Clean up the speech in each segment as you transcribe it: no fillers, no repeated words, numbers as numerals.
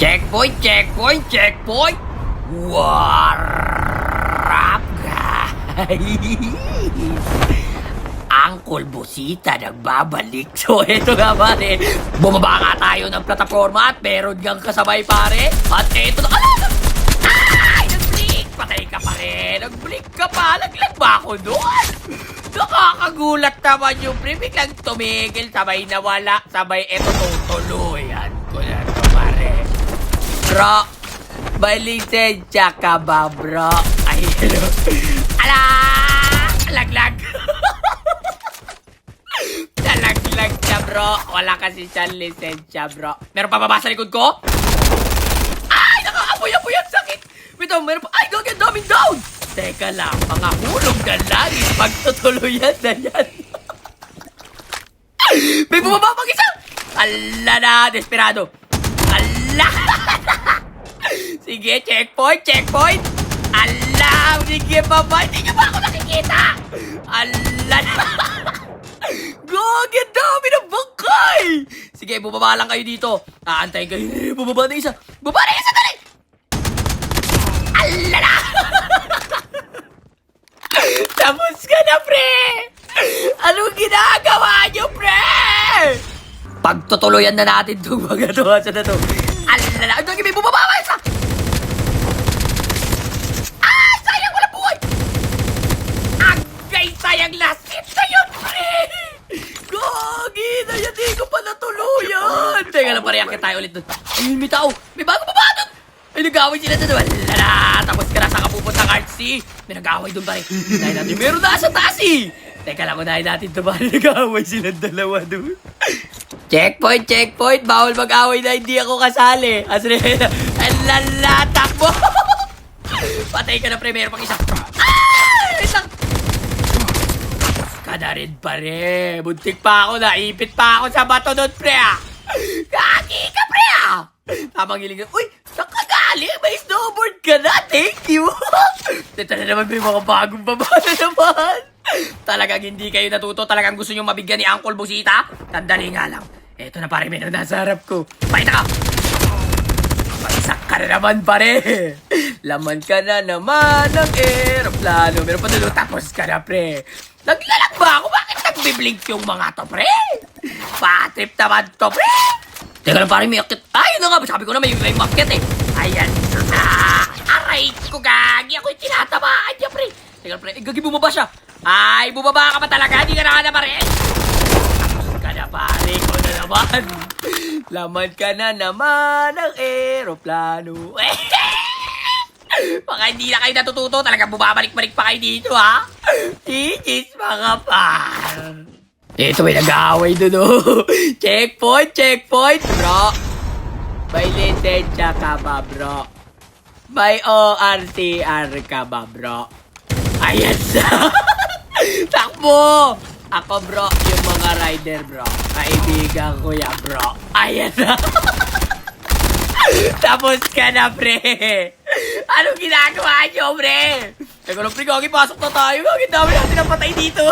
Checkpoint, checkpoint, checkpoint! Warap, guys! Uncle Busita nagbabalik. So, eto nga pare. Bumaba nga tayo ng plataforma at meron ngang kasabay pare. At eto na. Ay! Nag-blink! Patay ka pare. Nag-blink ka pa. Naglag ba ako doon? Nakakagulat naman yung pre. Biglang tumigil. Sabay nawala. Sabay eto tutuloy. Yan ko na to pare. Bro, may lisensya ka ba, bro? Ay, hello. Ala! Laglag. Nalaglag siya, bro. Wala kasi siyang lisensya, bro. Meron pa baba sa likod ko? Ay, nakakapoy-apoy ang sakit. Wait, meron pa. Ay, gagawin daming down. Teka lang, mga hulog na langit. Pagtutuluyan na yan. May bumaba pag isa. Ala na, desperado. Ala! Sige, checkpoint, checkpoint. Ala, sige baba. Hindi nyo ba ako nakikita? Ala na. Gagawin dami ng bangkay. Sige, bumaba lang kayo dito. Aantayin kayo. Bumaba na isa. Bumaba na isa, dali. Ala na. Tapos ka na, pre. Anong ginagawa nyo, pre? Pagtutuluyan na natin itong mga tuwasa na to. Alala! Ang dami may bumaba ka isa! Ah! Sayang! Walang buhay! Agay! Sayang! Last hit na yun, pre! Gagi! Na yan! Di ko pa natuluyan! Teka lang, parehakit tayo ulit doon. Ayun, may tao! May bago baba doon! Ay, nag-away sila doon! Alala! Tapos ka na sa kapupunta Artsy! May nag-away doon, pare! Unahin natin! Meron na sa taas eh! Teka lang, unahin natin ito, pare! Nag-away silang dalawa doon! Checkpoint, checkpoint. Bawal mag-away na hindi ako kasali. Asrena, alala, takbo. Patay ka na, pre. Meron pang isa. Ay! Isang. Ka na rin, pare. Buntik pa ako. Naipit pa ako sa bato doon, pre. Kaki ka, pre. Tamang hiling. Uy, nakagaling. May snowboard ka na. Thank you. Ito na naman, may mga bagong baba na naman. Talagang hindi kayo natuto. Talagang gusto nyo mabigyan ni Uncle Busita. Tandali nga lang. Eto na pare, meron nasa harap ko. Pakita ka! Pagsak ka na naman pare! Laman ka na naman ng aeroplano. Meron pa doon, tapos ka na pre. Naglalag ba ako? Bakit nagbiblink yung mga to pre? Patrip naman to pre! Teka lang pare, may akit. Ay, yun na nga, sabi ko na may akit eh. Ayan na! Aray ko gagi! Ako'y tinatamaan niya pre! Teka lang pre, gagi bumaba siya! Ay, bumaba ka pa talaga? Hindi ka na pare! Kada pare ko na naman. Laman ka na naman ng aeroplano. Baka hindi na kayo natututo. Talagang bumabalik-balik pa kayo dito, ha? Itis mga par. Ito may nag-aaway doon, oh. Checkpoint, checkpoint, bro. May lisensya ka ba, bro? May ORCR ka ba, bro? Ayan na. Takbo! Ako bro, yung mga rider bro. Kaibigan ko yan bro. Ayan na. Tapos ka na pre. Anong ginagawa nyo pre? Teka lang pre, Gagi, pasok na tayo. Gagi, dami natin ang patay dito.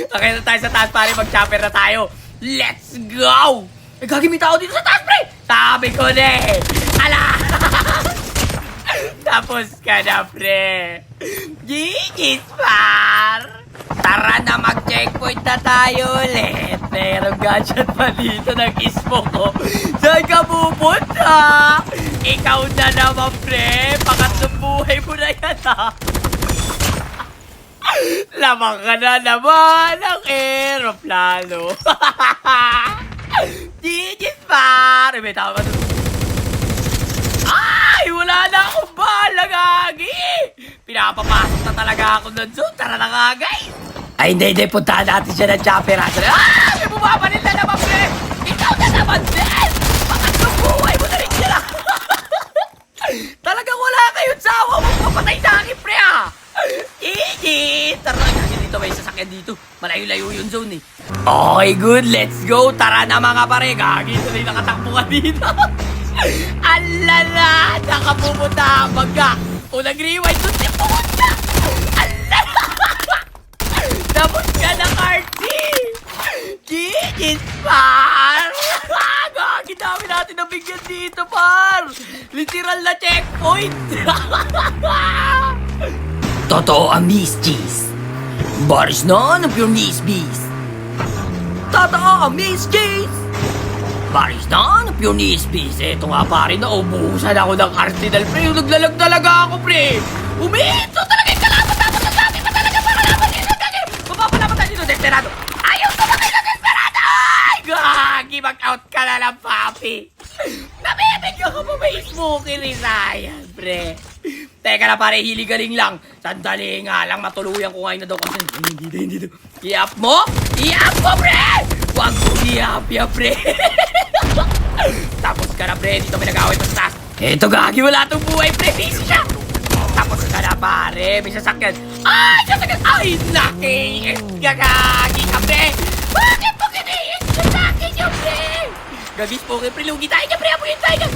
Okay na tayo sa taas pare, mag-chopper na tayo. Let's go! Eh Gagi, may tao dito sa taas pre. Sabi ko na eh. Ala! Tapos ka na pre. Gigis par. Tara na, mag-checkpoint na tayo ulit. Merong gadget pa dito ng ismo ko. Saan ka pupunta? Ikaw na naman, pre. Pangatlong buhay mo na yan, ha? Lamang ka na naman ang aeroplano. Gigis par. May tama doon. Ay, wala na akong bala, Gagi! Pinapapasok na talaga ako ng Zoom. Tara na nga, guys! Ay, hindi. Puntahan natin siya ng chopper. Ah! May bumabalil na naman, pre! Ikaw na naman, din! Pangatlong buhay mo na rin siya. Talagang wala kayong sawa mong papatay sa akin, pre, ah! Igit! Tara na, Gagi, dito. May sasakyan dito. Malayo-layo yung zone, eh. Okay, good. Let's go. Tara na, mga pare. Gagi, tuloy nakatakbo ka dito. Alala! Nakapupunta ang baga! O nag-rewind doon siya pumunta! Alala! Tapos ka na, Artsy! Gigis par! Gagi, dami dami natin nabigyan dito, par! Literal na checkpoint! Totoo ang Miss Cheese. Baris na ng pure Miss Bees. Totoo ang Miss Cheese. Baris na ng pure Miss Bees. Eto nga pare, naubuhusan ako ng arsenal, pre. Naglalag talaga ako, pre. Uminto talaga yung kalaban. Tapos ang dami pa talaga para laban dito. Mapapalaban tayo dito, Desperado. Ayaw tumakay na Desperado! Ay, gagi, mag-out ka na lang, papi. Nabibigyan ka pa ba yung smoky Rizayan, pre? Teka na pare, hiligaling lang. Sandali nga lang, matuluyan ko ngayon na daw kasi. Hindi. I-up mo? I-up mo, pre! Huwag mo i-up ya, pre. Tapos ka na, pre. Dito may nag-away pa sa taas. Eto, gagi, wala tong buhay, pre. Busy siya. Tapos ka na, pare. May sasakyan. Ay, sasakyan. Ay, laki. Gagagi ka, pre. Bakit mo kinihin siya sa akin yun, pre? Gagi, okay, pre. Lugi tayo niya, pre. Apuyin tayo niya.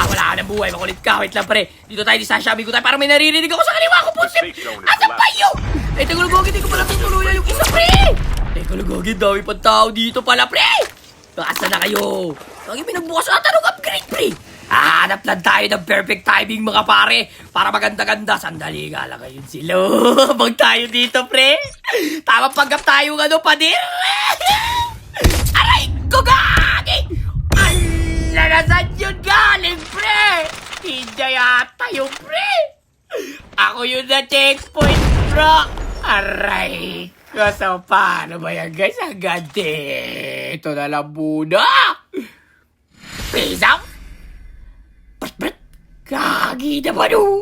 Wala ka ng buhay. Makulit ka. Wait lang, pre. Dito tayo, disasyabi ko tayo. Parang may naririnig ako sa kaliwa ko, Ponsip. Asan pa yun? Eh, tegulugogi. Hindi ko pala tutuluyan yung isa, pre. Tegulugogi. Dami pang tao dito pala, pre. Asa na kayo? Lagi pinagbukas ata ng upgrade, pre. Hanap lang tayo ng perfect timing, mga pare. Para maganda-ganda. Sandali nga lang ngayon sila. Habang tayo dito, pre. Tamang panggap tayo ng padir. Aray ko, gagi! Nasaan yun galing, pre? Hindi yata yung pre. Ako yun na checkpoint, bro. Aray ko, so paano ba yan, guys? Hanggang dito na lang muna. Peace out. Brat, gagi naman, oh.